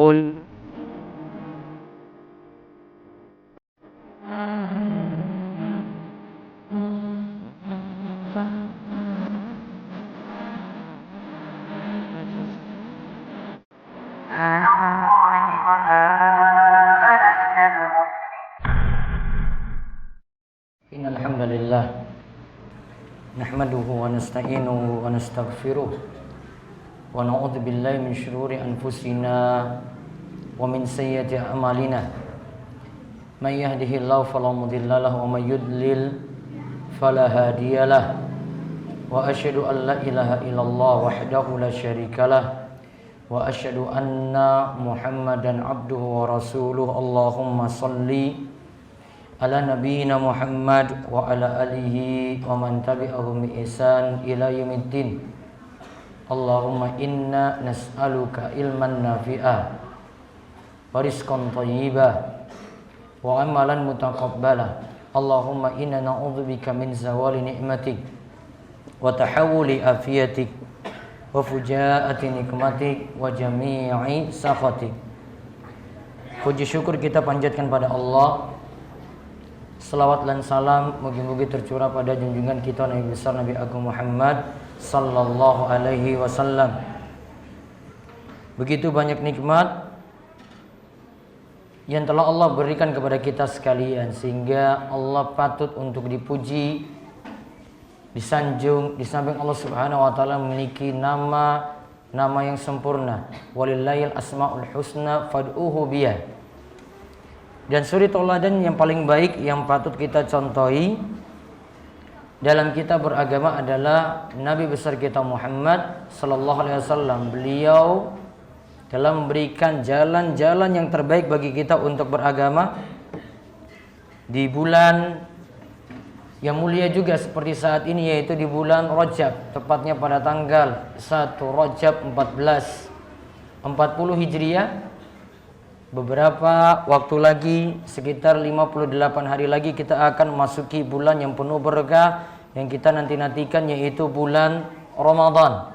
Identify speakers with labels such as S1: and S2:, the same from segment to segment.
S1: قل
S2: إن الحمد لله نحمده ونستعينه ونستغفره ونعوذ بالله من شرور أنفسنا ومن سيئات أعمالنا من يهده الله فلا مضل له ومن يضلل فلا هادي له وأشهد أن لا إله إلا الله وحده لا شريك له وأشهد أن محمدا عبده ورسوله اللهم صل على نبينا محمد وعلى آله ومن تبعهم بإحسان إلى يوم الدين اللهم إنا نسألك علما نافعا ورزقا طيبا وعملا متقبلا اللهم إنا نعوذ بك من زوال نعمتك وتحول عافيتك وفجاءة nikmatik wa jami'i sakhatik. Puji syukur kita panjatkan pada Allah. Selawat dan salam moga-moga tercurah pada junjungan kita Nabi besar Nabi Agung Muhammad sallallahu alaihi wasallam. Begitu banyak nikmat yang telah Allah berikan kepada kita sekalian sehingga Allah patut untuk dipuji, disanjung. Di samping Allah Subhanahu wa taala memiliki nama yang sempurna. Walillahil asmaul husna fad'uhu biyah. Dan suri tauladan yang paling baik yang patut kita contohi dalam kita beragama adalah Nabi besar kita Muhammad sallallahu alaihi wasallam. Beliau telah memberikan jalan-jalan yang terbaik bagi kita untuk beragama di bulan yang mulia juga seperti saat ini, yaitu di bulan Rajab, tepatnya pada tanggal 1 Rajab 1440 Hijriah. Beberapa waktu lagi, sekitar 58 hari lagi kita akan memasuki bulan yang penuh berkah yang kita nanti-nantikan, yaitu bulan Ramadan.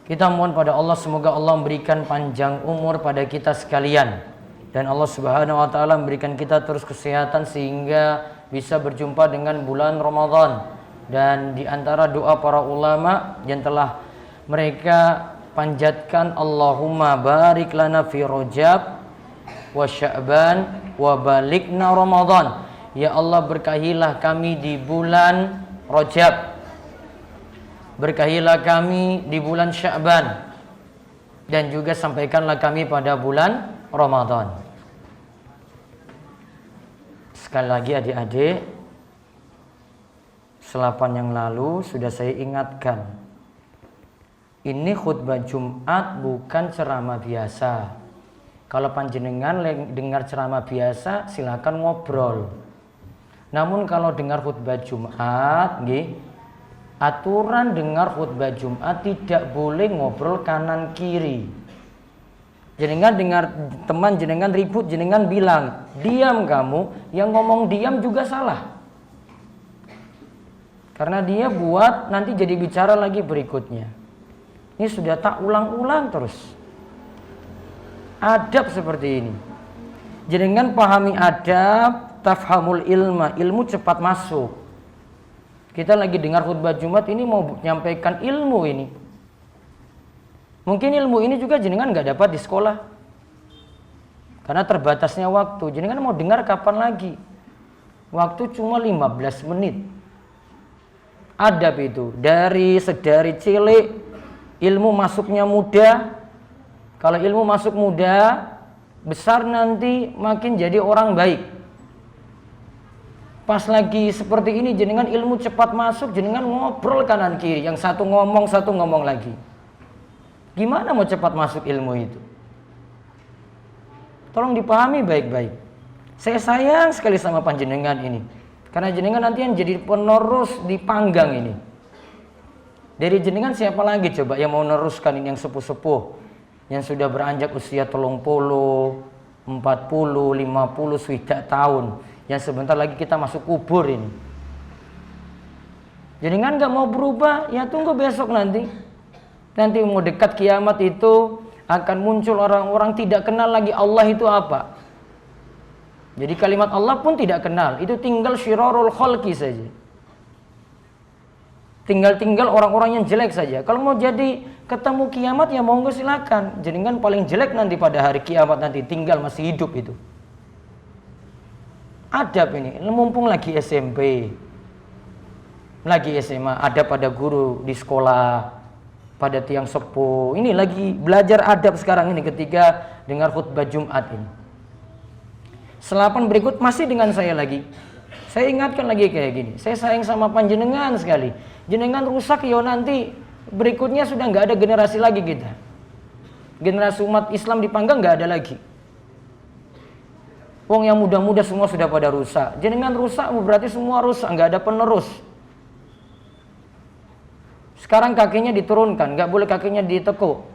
S2: Kita mohon pada Allah semoga Allah memberikan panjang umur pada kita sekalian dan Allah Subhanahu wa taala memberikan kita terus kesehatan sehingga bisa berjumpa dengan bulan Ramadan. Dan di antara doa para ulama yang telah mereka panjatkan, Allahumma barik lana fi Rajab wa Sya'ban wa balikna Ramadan. Ya Allah, berkahilah kami di bulan Rajab, berkahilah kami di bulan Sya'ban, dan juga sampaikanlah kami pada bulan Ramadan. Sekali lagi adik-adik, selapan yang lalu sudah saya ingatkan, ini khutbah Jumat bukan ceramah biasa. Kalau panjenengan dengar ceramah biasa silakan ngobrol. Namun kalau dengar khutbah Jumat, aturan dengar khutbah Jumat tidak boleh ngobrol kanan kiri. Jenengan dengar teman jenengan ribut, jenengan bilang, diam kamu. Yang ngomong diam juga salah. Karena dia buat nanti jadi bicara lagi berikutnya. Ini sudah tak ulang-ulang terus. Adab seperti ini. Jenengan pahami adab, tafhamul ilma, ilmu cepat masuk. Kita lagi dengar khutbah Jumat ini mau menyampaikan ilmu ini. Mungkin ilmu ini juga jenengan nggak dapat di sekolah. Karena terbatasnya waktu. Jenengan mau dengar kapan lagi? Waktu cuma 15 menit. Adab itu. Dari sedari cilik, ilmu masuknya mudah. Kalau ilmu masuk mudah, besar nanti makin jadi orang baik. Pas lagi seperti ini, jenengan ilmu cepat masuk, jenengan ngobrol kanan kiri. Yang satu ngomong lagi. Gimana mau cepat masuk ilmu itu? Tolong dipahami baik-baik. Saya sayang sekali sama panjenengan ini. Karena jenengan nanti yang jadi penerus di panggang ini. Dari jenengan siapa lagi coba yang mau meneruskan ini, yang sepuh-sepuh, yang sudah beranjak usia 30, 40, 50, sudah tahun, yang sebentar lagi kita masuk kubur ini. Jenengan gak mau berubah, ya tunggu besok nanti. Nanti mau dekat kiamat itu akan muncul orang-orang tidak kenal lagi Allah itu apa. Jadi kalimat Allah pun tidak kenal, itu tinggal syirarul khalqi saja. Tinggal orang-orang yang jelek saja. Kalau mau jadi ketemu kiamat ya monggo silakan. Jenengan paling jelek nanti pada hari kiamat nanti, tinggal masih hidup itu. Adab ini, mumpung lagi SMP, lagi SMA, adab pada guru di sekolah, pada tiang sepuh. Ini lagi belajar adab sekarang ini ketika dengar khutbah Jumat ini. Selapan berikut masih dengan saya lagi. Saya ingatkan lagi kayak gini. Saya sayang sama panjenengan sekali. Jenengan rusak ya nanti berikutnya sudah nggak ada generasi lagi kita. Generasi umat Islam dipanggang nggak ada lagi. Wong yang muda-muda semua sudah pada rusak. Jenengan rusak berarti semua rusak, nggak ada penerus. Sekarang kakinya diturunkan, nggak boleh kakinya ditekuk.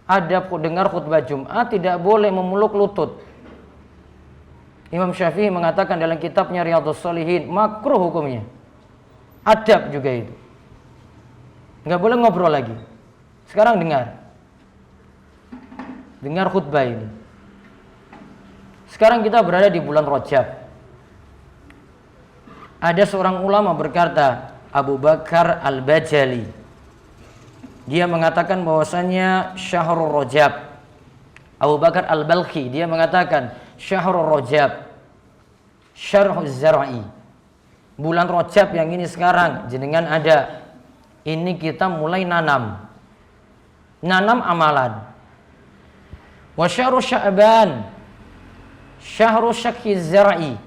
S2: Ada dengar khutbah Jumat tidak boleh memeluk lutut. Imam Syafi'i mengatakan dalam kitabnya Riyadhus Shalihin, makruh hukumnya. Adab juga itu. Nggak boleh ngobrol lagi. Sekarang dengar khutbah ini. Sekarang kita berada di bulan Rajab. Ada seorang ulama berkata, Abu Bakar Al-Bajali. Dia mengatakan bahwasanya Syahrul Rajab. Abu Bakar Al-Balkhi dia mengatakan Syahrul Rajab Syarhuz Zar'i. Bulan Rajab yang ini sekarang jenengan ada. Ini kita mulai nanam amalan. Wa syahrul Sya'ban Syahrul Syakhiz Zar'i.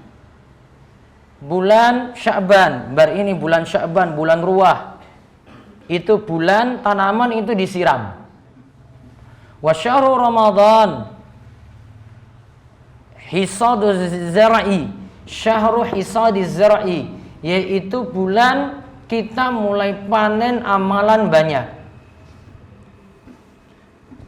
S2: Bulan Sya'ban, bar ini bulan Sya'ban, bulan ruah. Itu bulan tanaman itu disiram. Wa syahrul Ramadan Hisaduz Zar'i, Syahrul Hisadiz Zar'i, yaitu bulan kita mulai panen amalan banyak.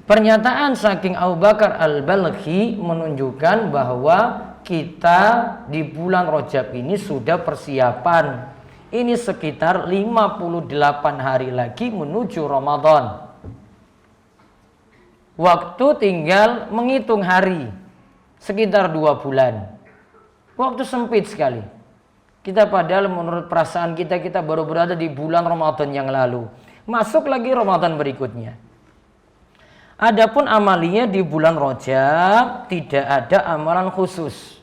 S2: Pernyataan saking Abu Bakar Al-Balkhi menunjukkan bahwa kita di bulan Rajab ini sudah persiapan. Ini sekitar 58 hari lagi menuju Ramadan. Waktu tinggal menghitung hari, sekitar 2 bulan. Waktu sempit sekali. Kita padahal menurut perasaan kita baru berada di bulan Ramadan yang lalu. Masuk lagi Ramadan berikutnya. Adapun amalinya di bulan Rajab tidak ada amalan khusus.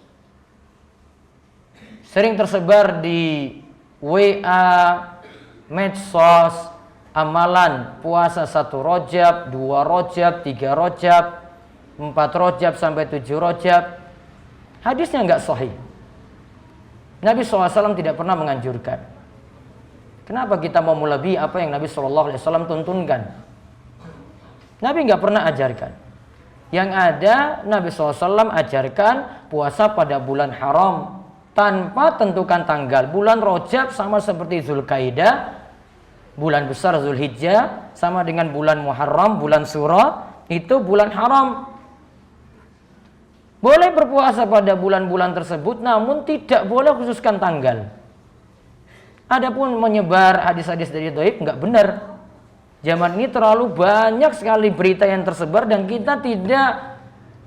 S2: Sering tersebar di WA, medsos, amalan puasa 1 Rajab, 2 Rajab, 3 Rajab, 4 Rajab sampai 7 Rajab. Hadisnya enggak sahih. Nabi SAW tidak pernah menganjurkan. Kenapa kita mau melebihi apa yang Nabi SAW tuntunkan? Nabi enggak pernah ajarkan. Yang ada Nabi SAW ajarkan puasa pada bulan haram tanpa tentukan tanggal. Bulan Rajab sama seperti Zulkaidah, bulan besar Zulhijjah, sama dengan bulan Muharram, bulan Surah, itu bulan haram. Boleh berpuasa pada bulan-bulan tersebut, namun tidak boleh khususkan tanggal. Adapun menyebar hadis-hadis dari dhaif enggak benar. Zaman ini terlalu banyak sekali berita yang tersebar dan kita tidak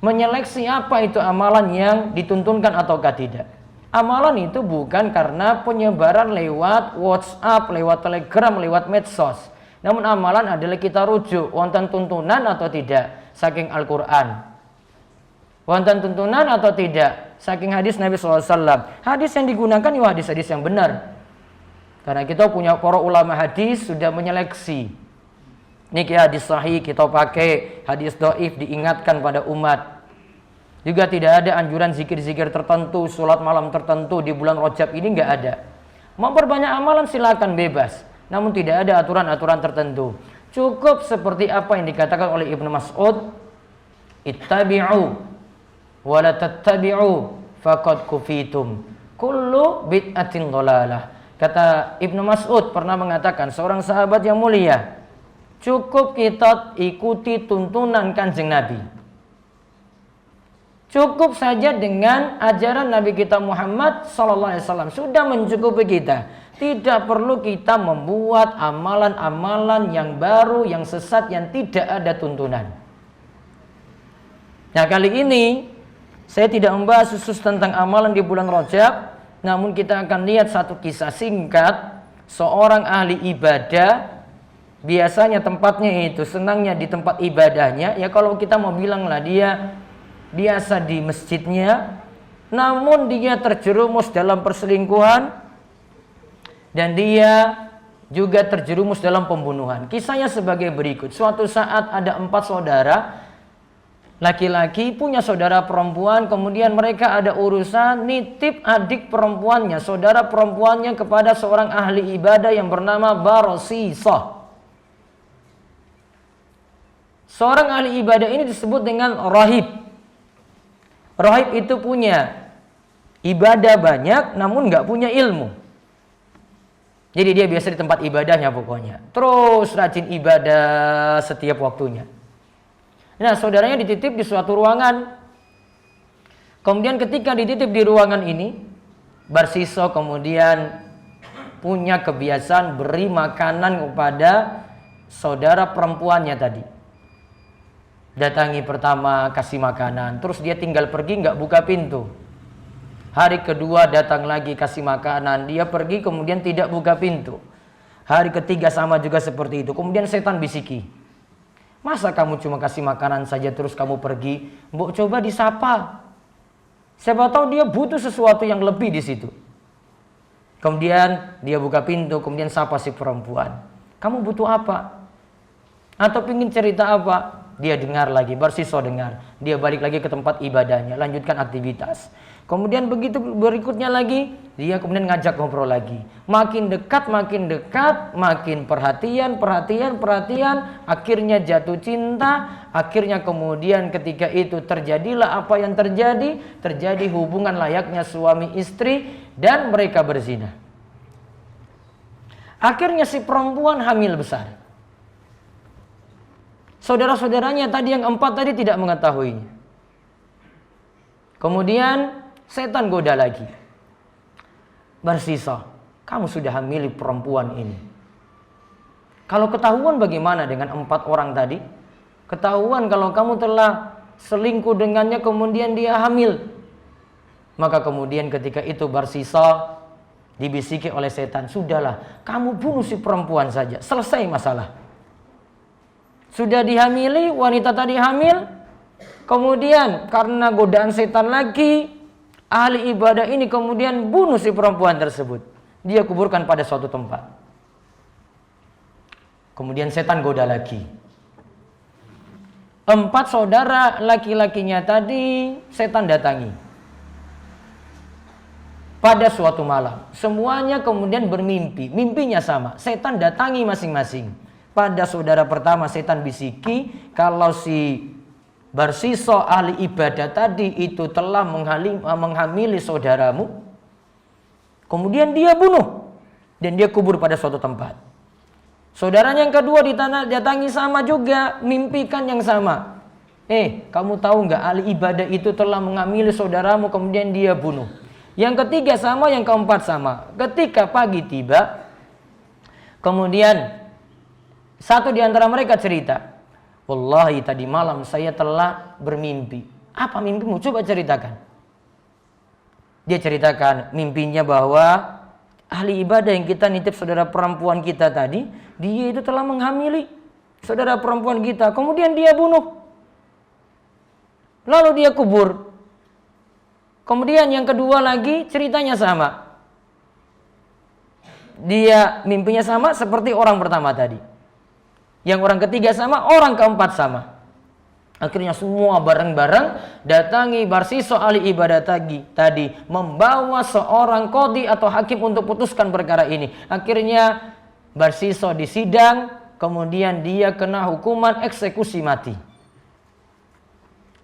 S2: menyeleksi apa itu amalan yang dituntunkan ataukah tidak. Amalan itu bukan karena penyebaran lewat WhatsApp, lewat Telegram, lewat medsos. Namun amalan adalah kita rujuk wonten tuntunan atau tidak saking Al-Qur'an. Wonten tuntunan atau tidak saking hadis Nabi SAW. Hadis yang digunakan ya hadis-hadis yang benar. Karena kita punya para ulama hadis sudah menyeleksi. Niki hadis sahih kita pakai, hadis dhaif diingatkan pada umat. Juga tidak ada anjuran zikir-zikir tertentu, sholat malam tertentu di bulan Rajab ini enggak ada. Mau perbanyak amalan silakan bebas, namun tidak ada aturan-aturan tertentu. Cukup seperti apa yang dikatakan oleh Ibnu Mas'ud, ittabi'u wa la tattabi'u faqad kufitum kullu bid'atin dhalalah. Kata Ibnu Mas'ud pernah mengatakan, seorang sahabat yang mulia, cukup kita ikuti tuntunan Kanjeng Nabi. Cukup saja dengan ajaran Nabi kita Muhammad SAW sudah mencukupi kita. Tidak perlu kita membuat amalan-amalan yang baru, yang sesat, yang tidak ada tuntunan. Nah, kali ini saya tidak membahas khusus tentang amalan di bulan Rajab, namun kita akan lihat satu kisah singkat seorang ahli ibadah. Biasanya tempatnya itu senangnya di tempat ibadahnya. Ya kalau kita mau bilang lah dia biasa di masjidnya, namun dia terjerumus dalam perselingkuhan dan dia juga terjerumus dalam pembunuhan. Kisahnya sebagai berikut. Suatu saat ada 4 saudara laki-laki punya saudara perempuan, kemudian mereka ada urusan nitip adik perempuannya, saudara perempuannya kepada seorang ahli ibadah yang bernama Barsisah. Seorang ahli ibadah ini disebut dengan rahib. Rahib itu punya ibadah banyak namun nggak punya ilmu. Jadi dia biasa di tempat ibadahnya pokoknya. Terus rajin ibadah setiap waktunya. Nah, saudaranya dititip di suatu ruangan. Kemudian ketika dititip di ruangan ini, Barsisah kemudian punya kebiasaan beri makanan kepada saudara perempuannya tadi. Datangi pertama, kasih makanan, terus dia tinggal pergi nggak buka pintu. Hari kedua datang lagi kasih makanan, dia pergi kemudian tidak buka pintu. Hari ketiga sama juga seperti itu. Kemudian setan bisiki, masa kamu cuma kasih makanan saja terus kamu pergi? Mbok coba disapa. Siapa tahu dia butuh sesuatu yang lebih di situ. Kemudian dia buka pintu, kemudian sapa si perempuan. Kamu butuh apa? Atau ingin cerita apa? Dia dengar lagi, Barsisah dengar. Dia balik lagi ke tempat ibadahnya, lanjutkan aktivitas. Kemudian begitu berikutnya lagi, dia kemudian ngajak ngobrol lagi. Makin dekat, makin perhatian. Akhirnya jatuh cinta. Akhirnya kemudian ketika itu terjadilah apa yang terjadi. Terjadi hubungan layaknya suami istri dan mereka berzina. Akhirnya si perempuan hamil besar. Saudara-saudaranya tadi yang 4 tadi tidak mengetahuinya. Kemudian setan goda lagi. Barsisah, kamu sudah hamili perempuan ini. Kalau ketahuan bagaimana dengan 4 orang tadi? Ketahuan kalau kamu telah selingkuh dengannya kemudian dia hamil. Maka kemudian ketika itu Barsisah dibisiki oleh setan, sudahlah kamu bunuh si perempuan saja, selesai masalah. Sudah dihamili, wanita tadi hamil. Kemudian karena godaan setan lagi, ahli ibadah ini kemudian bunuh si perempuan tersebut. Dia kuburkan pada suatu tempat. Kemudian setan goda lagi. 4 saudara laki-lakinya tadi setan datangi. Pada suatu malam, semuanya kemudian bermimpi. Mimpinya sama, setan datangi masing-masing. Pada saudara pertama setan bisiki, kalau si Barsisah ahli ibadah tadi itu telah menghamili saudaramu, kemudian dia bunuh dan dia kubur pada suatu tempat. Saudaranya yang kedua datangi sama juga, mimpikan yang sama. Kamu tahu nggak ahli ibadah itu telah menghamili saudaramu, kemudian dia bunuh. Yang ketiga sama, yang keempat sama. Ketika pagi tiba, kemudian satu di antara mereka cerita, wallahi tadi malam saya telah bermimpi. Apa mimpimu? Coba ceritakan. Dia ceritakan mimpinya bahwa ahli ibadah yang kita nitip saudara perempuan kita tadi, dia itu telah menghamili saudara perempuan kita. Kemudian dia bunuh. Lalu dia kubur. Kemudian yang kedua lagi ceritanya sama. Dia mimpinya sama seperti orang pertama tadi. Yang orang ketiga sama, orang keempat sama. Akhirnya semua bareng-bareng datangi Barsisah ahli ibadah tadi membawa seorang qadhi atau hakim untuk putuskan perkara ini. Akhirnya Barsisah disidang, kemudian dia kena hukuman eksekusi mati.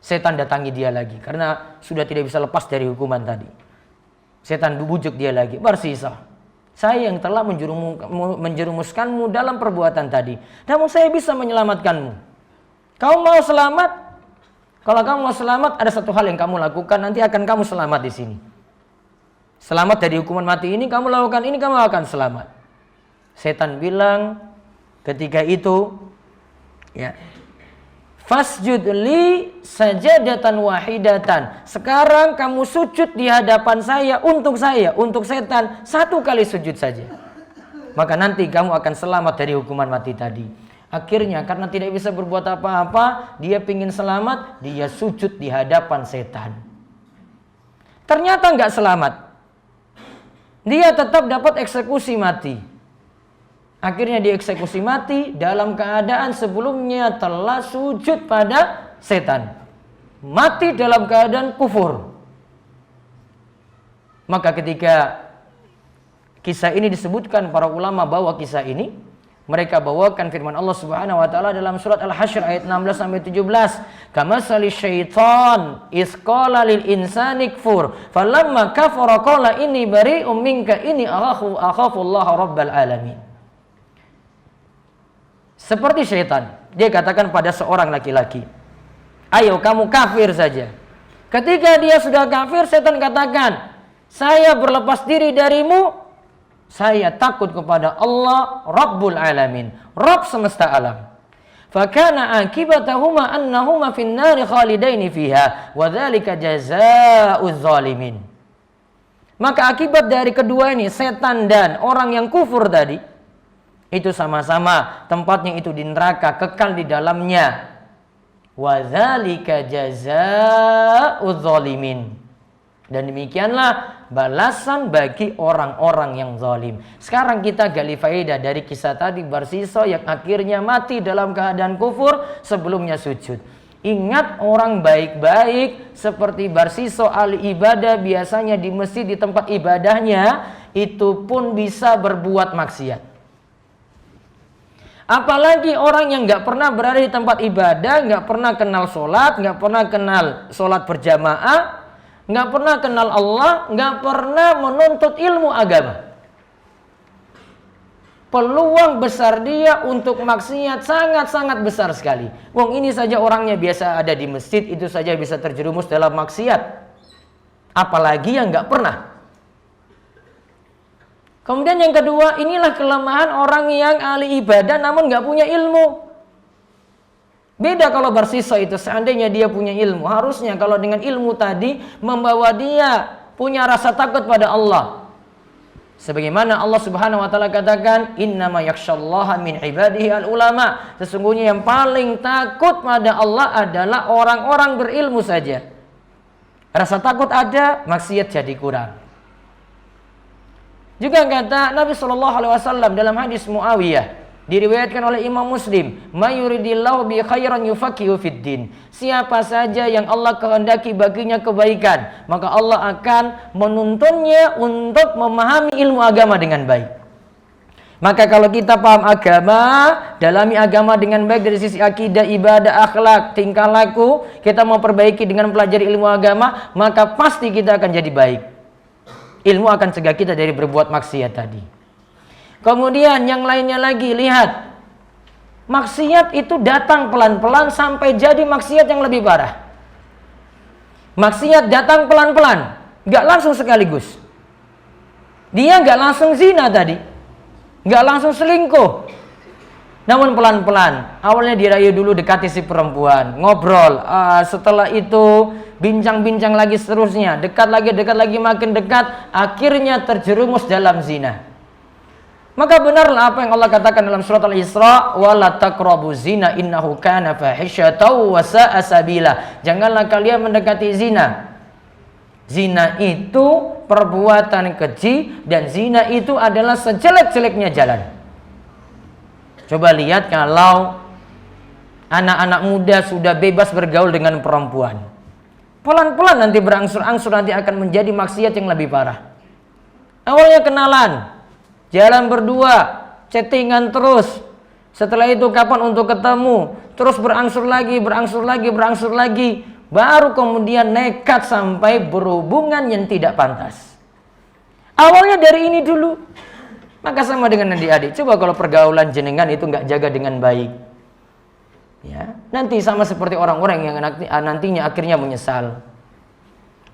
S2: Setan datangi dia lagi karena sudah tidak bisa lepas dari hukuman tadi. Setan bujuk dia lagi, Barsisah, saya yang telah menjerumuskanmu dalam perbuatan tadi. Namun saya bisa menyelamatkanmu. Kamu mau selamat? Kalau kamu mau selamat, ada satu hal yang kamu lakukan, nanti akan kamu selamat di sini. Selamat dari hukuman mati ini, kamu lakukan ini, kamu akan selamat. Setan bilang ketika itu, ya, Fasjud li sajadatan wahidatan. Sekarang kamu sujud di hadapan saya, untuk setan 1 kali sujud saja. Maka nanti kamu akan selamat dari hukuman mati tadi. Akhirnya karena tidak bisa berbuat apa-apa, dia ingin selamat, dia sujud di hadapan setan. Ternyata nggak selamat. Dia tetap dapat eksekusi mati. Akhirnya dieksekusi mati dalam keadaan sebelumnya telah sujud pada setan. Mati dalam keadaan kufur. Maka ketika kisah ini disebutkan para ulama bawa kisah ini, mereka bawakan firman Allah Subhanahu wa taala dalam surat Al-Hasyr ayat 16 sampai 17. Kamasali syaitan is qala lil insani kfur falamma kafara qala inni bari'um minka inni akhafu Allah rabbal alamin. Seperti syaitan, dia katakan pada seorang laki-laki, ayo kamu kafir saja. Ketika dia sudah kafir, setan katakan, saya berlepas diri darimu, saya takut kepada Allah Rabbul Alamin, Rabb semesta alam. Fakana akibatahuma annahuma fin nari khalidaini fiha wa dzalika jazaa'uz zalimin. Maka akibat dari kedua ini, setan dan orang yang kufur tadi, itu sama-sama tempatnya itu di neraka, kekal di dalamnya. Wa dzalika jazaa'uz zalimin. Dan demikianlah balasan bagi orang-orang yang zalim. Sekarang kita gali faedah dari kisah tadi Barsiso yang akhirnya mati dalam keadaan kufur sebelumnya sujud. Ingat, orang baik-baik seperti Barsiso ahli ibadah biasanya di masjid, di tempat ibadahnya itu pun bisa berbuat maksiat. Apalagi orang yang nggak pernah berada di tempat ibadah, nggak pernah kenal sholat, nggak pernah kenal sholat berjamaah, nggak pernah kenal Allah, nggak pernah menuntut ilmu agama. Peluang besar dia untuk maksiat sangat-sangat besar sekali. Wong ini saja orangnya biasa ada di masjid, itu saja bisa terjerumus dalam maksiat. Apalagi yang nggak pernah. Kemudian yang kedua, inilah kelemahan orang yang ahli ibadah namun nggak punya ilmu. Beda kalau Barsiso itu, seandainya dia punya ilmu, harusnya kalau dengan ilmu tadi membawa dia punya rasa takut pada Allah. Sebagaimana Allah Subhanahu wa taala katakan, innama yakhsyallaha min ibadihi al-ulama. Sesungguhnya yang paling takut pada Allah adalah orang-orang berilmu saja. Rasa takut ada, maksiat jadi kurang. Juga kata Nabi SAW dalam hadis Muawiyah, diriwayatkan oleh Imam Muslim, mayuridillahu bi khairan yufaqihu fiddin. Siapa saja yang Allah kehendaki baginya kebaikan, maka Allah akan menuntunnya untuk memahami ilmu agama dengan baik. Maka kalau kita paham agama, dalami agama dengan baik dari sisi akidah, ibadah, akhlak, tingkah laku, kita mau perbaiki dengan pelajari ilmu agama, maka pasti kita akan jadi baik. Ilmu akan cegah kita dari berbuat maksiat tadi. Kemudian yang lainnya lagi, lihat. Maksiat itu datang pelan-pelan sampai jadi maksiat yang lebih parah. Maksiat datang pelan-pelan, gak langsung sekaligus. Dia gak langsung zina tadi, gak langsung selingkuh, namun pelan-pelan. Awalnya dirayu dulu, dekati si perempuan, ngobrol, setelah itu bincang-bincang lagi seterusnya, dekat lagi, makin dekat, akhirnya terjerumus dalam zina. Maka benarlah apa yang Allah katakan dalam surat Al-Isra, wala taqrabu zina innahu kana fahisyatan wa sa'a sabila. Janganlah kalian mendekati zina. Zina itu perbuatan keji dan zina itu adalah sejelek-jeleknya jalan. Coba lihat kalau anak-anak muda sudah bebas bergaul dengan perempuan. Pelan-pelan nanti berangsur-angsur nanti akan menjadi maksiat yang lebih parah. Awalnya kenalan, jalan berdua, chattingan terus. Setelah itu kapan untuk ketemu? Terus berangsur lagi. Baru kemudian nekat sampai berhubungan yang tidak pantas. Awalnya dari ini dulu. Maka sama dengan adik-adik. Coba kalau pergaulan jenengan itu nggak jaga dengan baik. Ya, nanti sama seperti orang-orang yang nantinya akhirnya menyesal.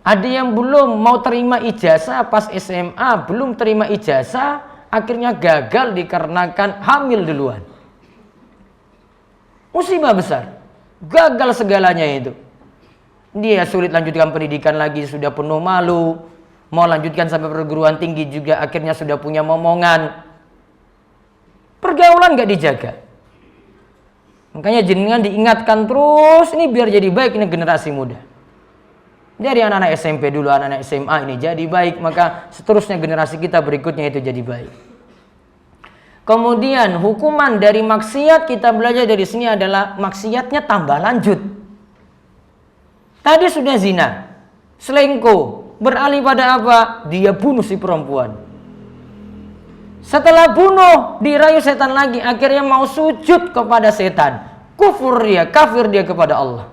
S2: Ada yang belum mau terima ijazah pas SMA, belum terima ijazah, akhirnya gagal dikarenakan hamil duluan. Musibah besar. Gagal segalanya itu. Dia sulit lanjutkan pendidikan lagi, sudah penuh malu. Mau lanjutkan sampai perguruan tinggi juga akhirnya sudah punya momongan. Pergaulan gak dijaga. Makanya jenengan diingatkan terus, ini biar jadi baik ini generasi muda. Dari anak-anak SMP dulu, anak-anak SMA ini jadi baik, maka seterusnya generasi kita berikutnya itu jadi baik. Kemudian hukuman dari maksiat kita belajar dari sini adalah maksiatnya tambah lanjut. Tadi sudah zina, selingkuh, beralih pada apa? Dia bunuh si perempuan. Setelah bunuh, dirayu setan lagi, akhirnya mau sujud kepada setan. Kufur dia, kafir dia kepada Allah.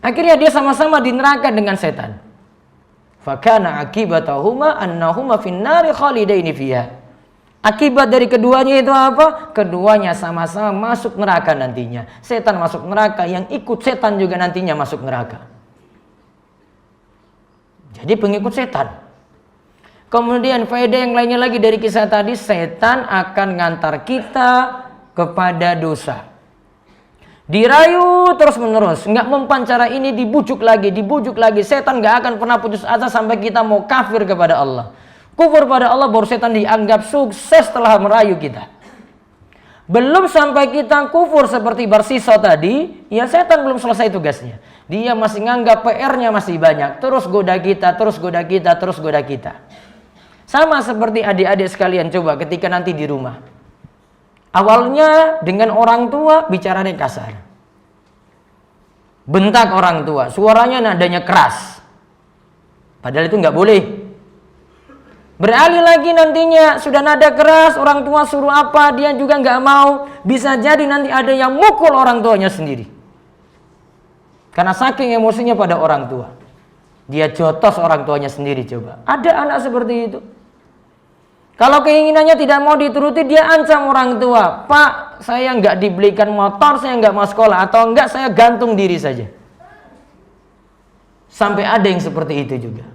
S2: Akhirnya dia sama-sama di neraka dengan setan. Fakana akibatahuma annahuma finnari khalidaini fiha. Akibat dari keduanya itu apa? Keduanya sama-sama masuk neraka nantinya. Setan masuk neraka, yang ikut setan juga nantinya masuk neraka. Jadi pengikut setan. Kemudian faedah yang lainnya lagi dari kisah tadi, setan akan ngantar kita kepada dosa. Dirayu terus menerus, nggak mempan cara ini, dibujuk lagi. Setan nggak akan pernah putus asa sampai kita mau kafir kepada Allah. Kufur pada Allah baru setan dianggap sukses setelah merayu kita. Belum sampai kita kufur seperti Barsiso tadi, ya setan belum selesai tugasnya. Dia masih nganggap PR-nya masih banyak, terus goda kita. Sama seperti adik-adik sekalian, coba ketika nanti di rumah. Awalnya dengan orang tua bicaranya kasar. Bentak orang tua, suaranya nadanya keras. Padahal itu nggak boleh. Beralih lagi nantinya, sudah nada keras, orang tua suruh apa, dia juga nggak mau. Bisa jadi nanti ada yang mukul orang tuanya sendiri. Karena saking emosinya pada orang tua. Dia jotos orang tuanya sendiri coba. Ada anak seperti itu. Kalau keinginannya tidak mau dituruti, dia ancam orang tua. Pak, saya nggak dibelikan motor, saya nggak mau sekolah. Atau enggak, saya gantung diri saja. Sampai ada yang seperti itu juga.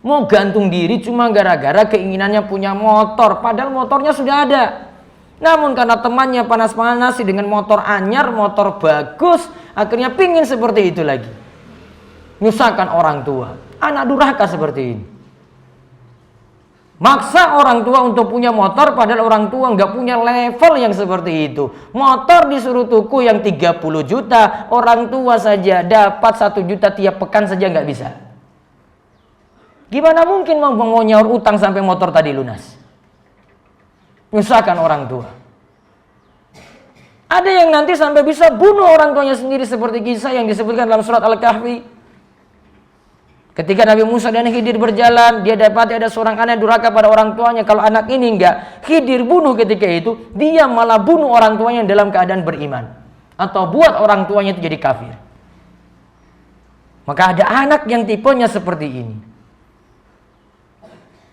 S2: Mau gantung diri cuma gara-gara keinginannya punya motor. Padahal motornya sudah ada. Namun karena temannya panas-panasi dengan motor anyar, motor bagus, akhirnya pingin seperti itu lagi. Nyusahkan orang tua. Anak durhaka seperti ini. Maksa orang tua untuk punya motor padahal orang tua nggak punya level yang seperti itu. Motor disuruh tuku yang 30 juta, orang tua saja dapat 1 juta tiap pekan saja nggak bisa. Gimana mungkin mau nyaur utang sampai motor tadi lunas? Nyusahkan orang tua. Ada yang nanti sampai bisa bunuh orang tuanya sendiri seperti kisah yang disebutkan dalam surat Al-Kahfi. Ketika Nabi Musa dan Khidir berjalan, dia dapati ada seorang anak durhaka pada orang tuanya. Kalau anak ini enggak, Khidir bunuh ketika itu, dia malah bunuh orang tuanya dalam keadaan beriman. Atau buat orang tuanya itu jadi kafir. Maka ada anak yang tipenya seperti ini.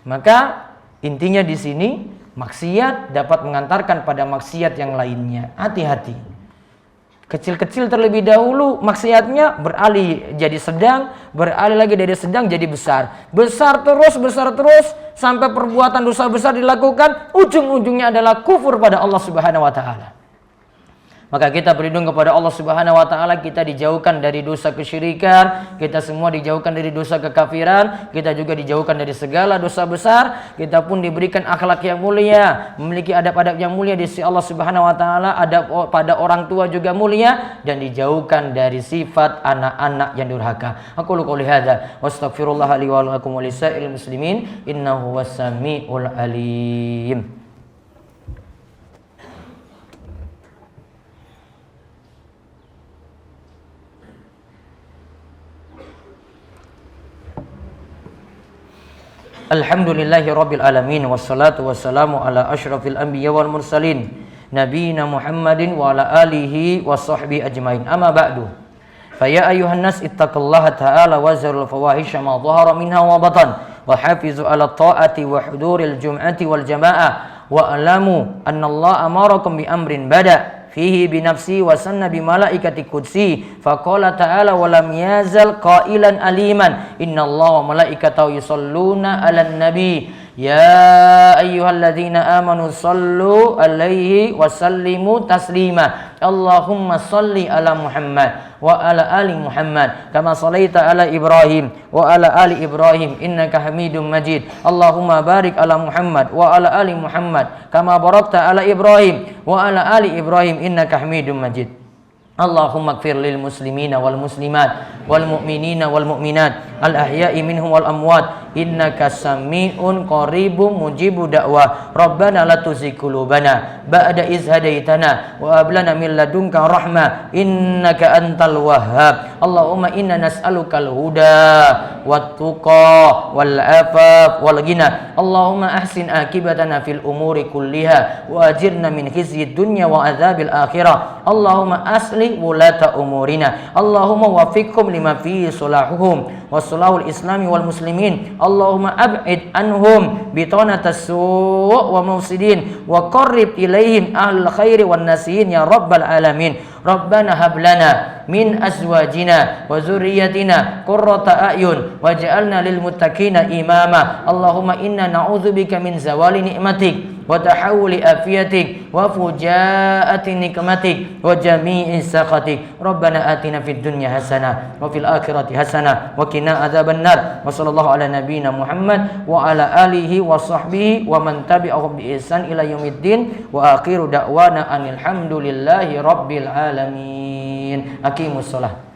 S2: Maka intinya di sini, maksiat dapat mengantarkan pada maksiat yang lainnya. Hati-hati. Kecil-kecil terlebih dahulu maksiatnya, beralih jadi sedang, beralih lagi dari sedang jadi besar. Besar terus sampai perbuatan dosa besar dilakukan, ujung-ujungnya adalah kufur pada Allah Subhanahu wa taala. Maka kita berlindung kepada Allah Subhanahu wa taala, kita dijauhkan dari dosa kesyirikan, kita semua dijauhkan dari dosa kekafiran, kita juga dijauhkan dari segala dosa besar, kita pun diberikan akhlak yang mulia, memiliki adab-adab yang mulia di sisi Allah Subhanahu wa taala, adab pada orang tua juga mulia, dan dijauhkan dari sifat anak-anak yang durhaka. Aku qouli hadza wa astaghfirullah li wa lakum wa lisa'il muslimin innahu was-sami'ul alim. Alhamdulillahi rabbil alamin, wassalatu wassalamu ala asyrafil anbiya wal mursalin nabiyina Muhammadin wa ala alihi wa sahbihi ajmain. Amma ba'du. Fa ya ayyuhan nas ittaqullaha ta'ala wa zarul fawahisha ma dhahara minha wa batan wa hafizu ala ta'ati wa huduril jum'ati wal jama'ah wa alamu anna Allah amarakum bi amrin bada fihi bi nafsi wa sanna bi malaikati qudsi faqala ta'ala wa lam yazal qailan aliman innallaha wa malaikatahu yusalluna 'alan nabi Ya ayyuhalladzina amanu sallu alaihi wa sallimu taslima. Allahumma salli ala Muhammad wa ala ali Muhammad kama shallaita ala Ibrahim wa ala ali Ibrahim innaka Hamidum Majid. Allahumma barik ala Muhammad wa ala ali Muhammad kama barakta ala Ibrahim wa ala ali Ibrahim innaka Hamidum Majid. Allahumma ighfir lil muslimina wal muslimat wal mu'minina wal mu'minat al ahya'i minhum wal amwat innaka sami'un qaribun mujibu da'wah. Rabbana la tuzigh qulubana ba'da idh hadaitana wa hab lana min ladunka rahmah innaka antal wahhab. Allahumma inna nas'alukal huda wat tuqa wal afaf wal ghina. Allahumma ahsin akibatana fil umuri kulliha wa ajirna min khizyid dunya wa adzabil akhirah. Allahumma asli wulata umurina. Allahumma wafiqhum lima fihi salahuhum wa salahul islami wal muslimin. Allahumma ab'id anhum bitanatas su' wa mufsidin wa qarrib ilaihim ahlul khairi wan nasihin ya rabbal alamin. Rabbana hab lana min azwajina wa dzurriyyatina qurrata a'yun waj'alna lil muttaqina imama. Allahumma inna na'udzubika min zawali ni'matik wa tahawuli afiyatik wa fujaati nikmatik wa jami'i sakhatik. Rabbana atina fid dunya hasanah wa fil akhirati hasanah wa qina adzaban nar. Wa sallallahu ala nabiyyina Muhammad wa ala alihi wa sahbihi wa man tabi'ahum bi ihsan ila yaumiddin. Wa akhiru da'wana anil hamdulillahi rabbil alamin. Aqimus shalah.